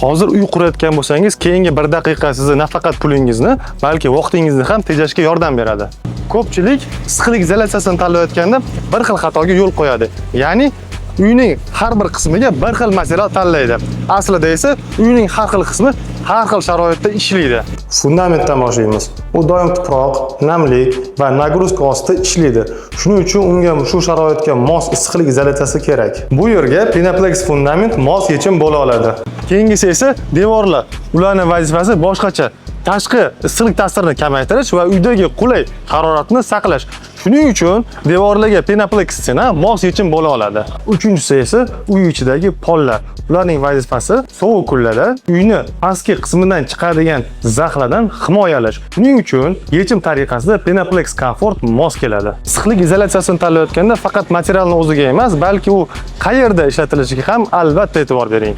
Hozir uy qurayotgan bo'lsangiz, keyingi 1 daqiqa sizni nafaqat pulingizni, balki vaqtingizni ham tejashga yordam beradi. Ko'pchilik issiqlik izolyatsiyasini tanlayotganda bir xil xatoga yo'l qo'yadi. Ya'ni uyning har bir qismiga bir xil material tanlaydi. Aslida esa uyning har xil qismi har xil sharoitda ishlaydi. Fundamentdan boshlaymiz. U doim tuproq, namlik va nagruzka ostida ishlaydi. Shuning uchun unga shu sharoitga mos issiqlik izolyatsiyasi kerak. Bu yerga Pinaplex fundament mos yechim bo'la oladi. Keyingisi esa devorlar. Ularning vazifasi boshqacha. Tashqi issiqlik ta'sirini kamaytirish va uydagi qulay haroratni saqlash. Shuning uchun devorlarga Pinaplex stena mos yechim bo'la oladi. Uchinchisi esa uy ichidagi pollar. Ularning vazifasi sovuq kunlarda uyni pastki qismidan chiqadigan zaxlardan himoyalash. Shuning uchun yechim tariqasida Pinaplex Comfort mos keladi. Issiqlik izolyatsiyasini tanlayotganda faqat materialning o'ziga emas, balki u qayerda ishlatilishiga ham albatta e'tibor bering.